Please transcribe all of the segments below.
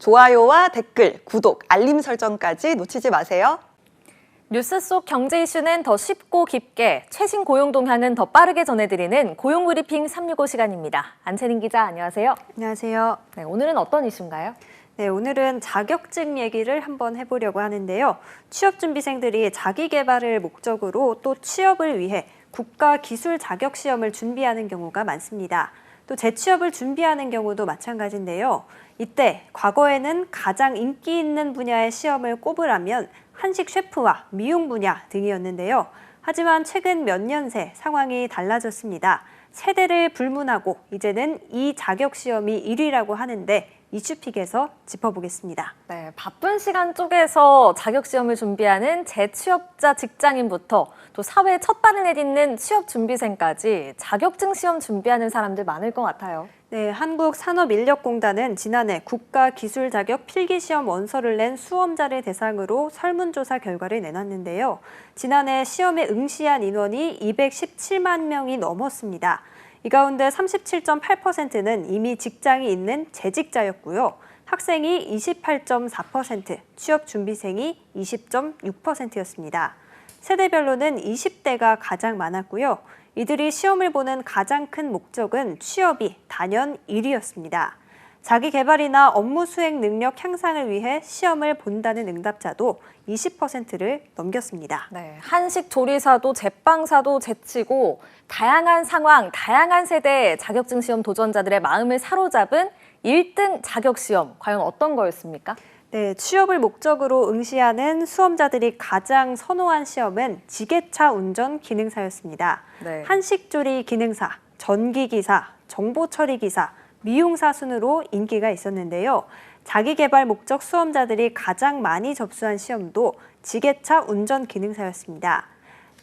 좋아요와 댓글, 구독, 알림 설정까지 놓치지 마세요. 뉴스 속 경제 이슈는 더 쉽고 깊게, 최신 고용 동향은 더 빠르게 전해드리는 고용브리핑 365 시간입니다. 안채린 기자, 안녕하세요. 안녕하세요. 네, 오늘은 어떤 이슈인가요? 네, 오늘은 자격증 얘기를 한번 해보려고 하는데요. 취업준비생들이 자기 개발을 목적으로 또 취업을 위해 국가 기술 자격 시험을 준비하는 경우가 많습니다. 또 재취업을 준비하는 경우도 마찬가지인데요. 이때 과거에는 가장 인기 있는 분야의 시험을 꼽으라면 한식 셰프와 미용 분야 등이었는데요. 하지만 최근 몇 년 새 상황이 달라졌습니다. 세대를 불문하고 이제는 이 자격 시험이 1위라고 하는데 이슈픽에서 짚어보겠습니다. 네, 바쁜 시간 쪼개서 자격시험을 준비하는 재취업자 직장인부터 또 사회에 첫 발을 내딛는 취업준비생까지 자격증 시험 준비하는 사람들 많을 것 같아요. 네, 한국산업인력공단은 지난해 국가기술자격 필기시험 원서를 낸 수험자를 대상으로 설문조사 결과를 내놨는데요. 지난해 시험에 응시한 인원이 217만 명이 넘었습니다. 이 가운데 37.8%는 이미 직장이 있는 재직자였고요. 학생이 28.4%, 취업준비생이 20.6%였습니다. 세대별로는 20대가 가장 많았고요. 이들이 시험을 보는 가장 큰 목적은 취업이 단연 1위였습니다. 자기 개발이나 업무 수행 능력 향상을 위해 시험을 본다는 응답자도 20%를 넘겼습니다. 네, 한식 조리사도 제빵사도 제치고 다양한 상황, 다양한 세대의 자격증 시험 도전자들의 마음을 사로잡은 1등 자격 시험, 과연 어떤 거였습니까? 네, 취업을 목적으로 응시하는 수험자들이 가장 선호한 시험은 지게차 운전 기능사였습니다. 네. 한식조리 기능사, 전기기사, 정보처리기사, 미용사 순으로 인기가 있었는데요. 자기 개발 목적 수험자들이 가장 많이 접수한 시험도 지게차 운전 기능사였습니다.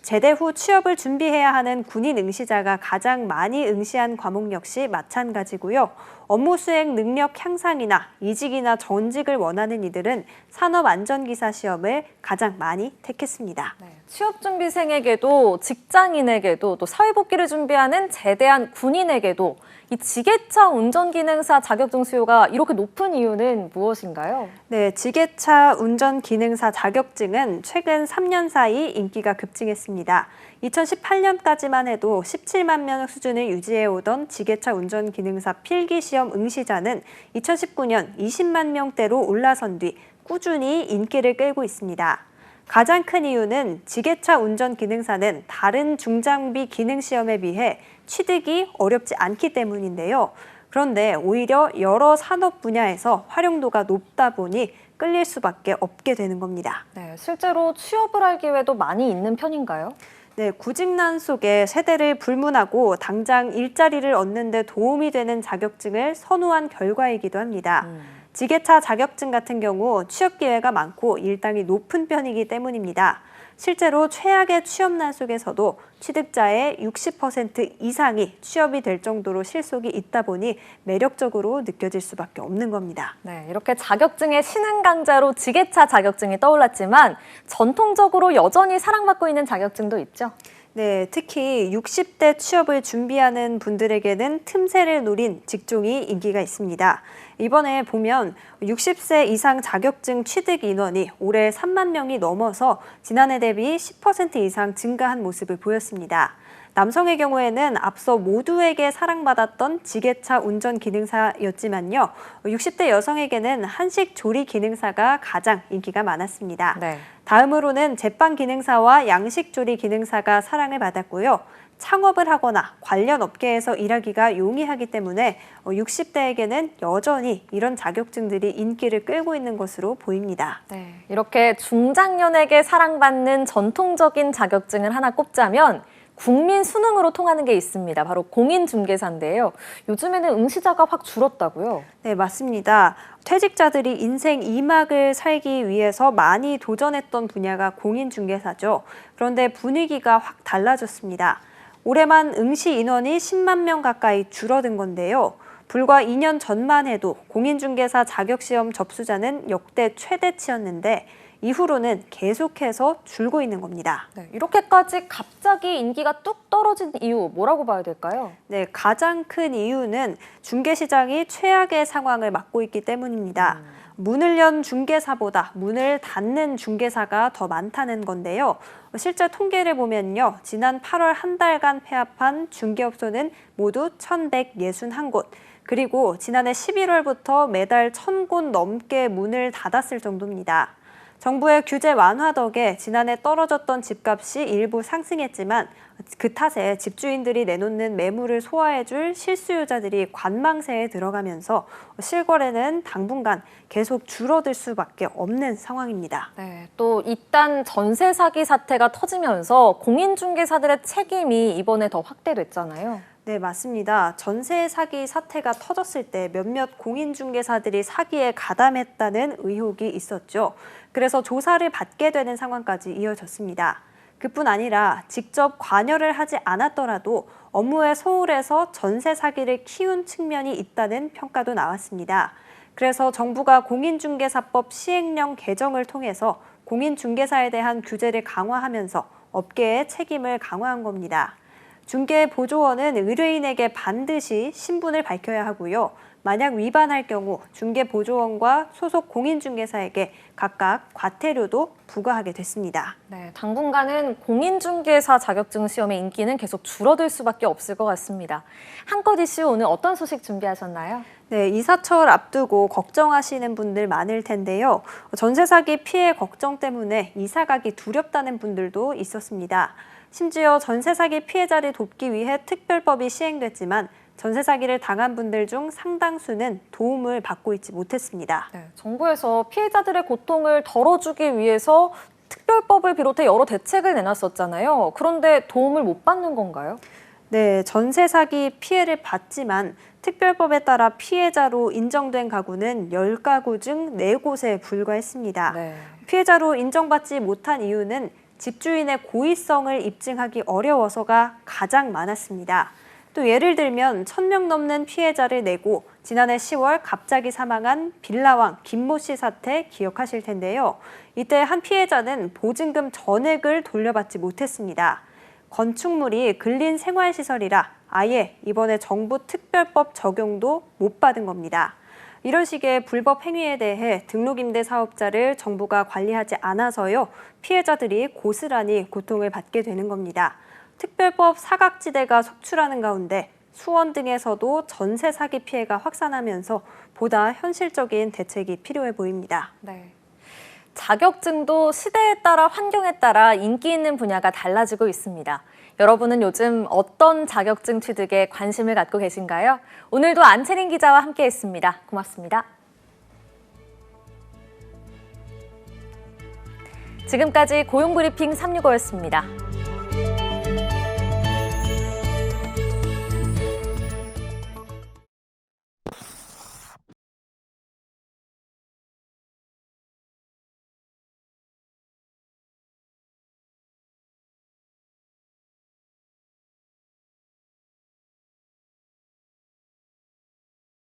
제대 후 취업을 준비해야 하는 군인 응시자가 가장 많이 응시한 과목 역시 마찬가지고요. 업무 수행 능력 향상이나 이직이나 전직을 원하는 이들은 산업안전기사 시험을 가장 많이 택했습니다. 네, 취업준비생에게도 직장인에게도 또 사회복귀를 준비하는 제대한 군인에게도 이 지게차 운전기능사 자격증 수요가 이렇게 높은 이유는 무엇인가요? 네, 지게차 운전기능사 자격증은 최근 3년 사이 인기가 급증했습니다. 2018년까지만 해도 17만 명 수준을 유지해오던 지게차 운전기능사 필기시험 응시자는 2019년 20만 명대로 올라선 뒤 꾸준히 인기를 끌고 있습니다. 가장 큰 이유는 지게차 운전 기능사는 다른 중장비 기능 시험에 비해 취득이 어렵지 않기 때문인데요. 그런데 오히려 여러 산업 분야에서 활용도가 높다 보니 끌릴 수밖에 없게 되는 겁니다. 네, 실제로 취업을 할 기회도 많이 있는 편인가요? 네, 구직난 속에 세대를 불문하고 당장 일자리를 얻는 데 도움이 되는 자격증을 선호한 결과이기도 합니다. 지게차 자격증 같은 경우 취업 기회가 많고 일당이 높은 편이기 때문입니다. 실제로 최악의 취업난 속에서도 취득자의 60% 이상이 취업이 될 정도로 실속이 있다 보니 매력적으로 느껴질 수밖에 없는 겁니다. 네, 이렇게 자격증의 신흥 강자로 지게차 자격증이 떠올랐지만 전통적으로 여전히 사랑받고 있는 자격증도 있죠. 네, 특히 60대 취업을 준비하는 분들에게는 틈새를 노린 직종이 인기가 있습니다. 이번에 보면 60세 이상 자격증 취득 인원이 올해 3만 명이 넘어서 지난해 대비 10% 이상 증가한 모습을 보였습니다. 남성의 경우에는 앞서 모두에게 사랑받았던 지게차 운전 기능사였지만요. 60대 여성에게는 한식 조리 기능사가 가장 인기가 많았습니다. 네. 다음으로는 제빵 기능사와 양식 조리 기능사가 사랑을 받았고요. 창업을 하거나 관련 업계에서 일하기가 용이하기 때문에 60대에게는 여전히 이런 자격증들이 인기를 끌고 있는 것으로 보입니다. 네, 이렇게 중장년에게 사랑받는 전통적인 자격증을 하나 꼽자면 국민 수능으로 통하는 게 있습니다. 바로 공인중개사인데요. 요즘에는 응시자가 확 줄었다고요? 네, 맞습니다. 퇴직자들이 인생 2막을 살기 위해서 많이 도전했던 분야가 공인중개사죠. 그런데 분위기가 확 달라졌습니다. 올해만 응시 인원이 10만 명 가까이 줄어든 건데요. 불과 2년 전만 해도 공인중개사 자격시험 접수자는 역대 최대치였는데 이후로는 계속해서 줄고 있는 겁니다. 네, 이렇게까지 갑자기 인기가 뚝 떨어진 이유 뭐라고 봐야 될까요? 네, 가장 큰 이유는 중개시장이 최악의 상황을 맞고 있기 때문입니다. 문을 연 중개사보다 문을 닫는 중개사가 더 많다는 건데요. 실제 통계를 보면요. 지난 8월 한 달간 폐업한 중개업소는 모두 1,161곳, 그리고 지난해 11월부터 매달 1,000곳 넘게 문을 닫았을 정도입니다. 정부의 규제 완화 덕에 지난해 떨어졌던 집값이 일부 상승했지만 그 탓에 집주인들이 내놓는 매물을 소화해줄 실수요자들이 관망세에 들어가면서 실거래는 당분간 계속 줄어들 수밖에 없는 상황입니다. 네, 또 이딴 전세 사기 사태가 터지면서 공인중개사들의 책임이 이번에 더 확대됐잖아요. 네, 맞습니다. 전세 사기 사태가 터졌을 때 몇몇 공인중개사들이 사기에 가담했다는 의혹이 있었죠. 그래서 조사를 받게 되는 상황까지 이어졌습니다. 그뿐 아니라 직접 관여를 하지 않았더라도 업무에 소홀해서 전세 사기를 키운 측면이 있다는 평가도 나왔습니다. 그래서 정부가 공인중개사법 시행령 개정을 통해서 공인중개사에 대한 규제를 강화하면서 업계의 책임을 강화한 겁니다. 중개보조원은 의뢰인에게 반드시 신분을 밝혀야 하고요. 만약 위반할 경우 중개보조원과 소속 공인중개사에게 각각 과태료도 부과하게 됐습니다. 네, 당분간은 공인중개사 자격증 시험의 인기는 계속 줄어들 수밖에 없을 것 같습니다. 한껏 이슈 오늘 어떤 소식 준비하셨나요? 네, 이사철 앞두고 걱정하시는 분들 많을 텐데요. 전세 사기 피해 걱정 때문에 이사 가기 두렵다는 분들도 있었습니다. 심지어 전세 사기 피해자를 돕기 위해 특별법이 시행됐지만 전세 사기를 당한 분들 중 상당수는 도움을 받고 있지 못했습니다. 네, 정부에서 피해자들의 고통을 덜어주기 위해서 특별법을 비롯해 여러 대책을 내놨었잖아요. 그런데 도움을 못 받는 건가요? 네, 전세 사기 피해를 받지만 특별법에 따라 피해자로 인정된 가구는 10가구 중 4곳에 불과했습니다. 네. 피해자로 인정받지 못한 이유는 집주인의 고의성을 입증하기 어려워서가 가장 많았습니다. 또 예를 들면 1,000명 넘는 피해자를 내고 지난해 10월 갑자기 사망한 빌라왕 김모 씨 사태 기억하실 텐데요. 이때 한 피해자는 보증금 전액을 돌려받지 못했습니다. 건축물이 근린 생활시설이라 아예 이번에 정부 특별법 적용도 못 받은 겁니다. 이런 식의 불법 행위에 대해 등록임대 사업자를 정부가 관리하지 않아서요. 피해자들이 고스란히 고통을 받게 되는 겁니다. 특별법 사각지대가 속출하는 가운데 수원 등에서도 전세 사기 피해가 확산하면서 보다 현실적인 대책이 필요해 보입니다. 네. 자격증도 시대에 따라 환경에 따라 인기 있는 분야가 달라지고 있습니다. 여러분은 요즘 어떤 자격증 취득에 관심을 갖고 계신가요? 오늘도 안채린 기자와 함께했습니다. 고맙습니다. 지금까지 고용브리핑 365였습니다.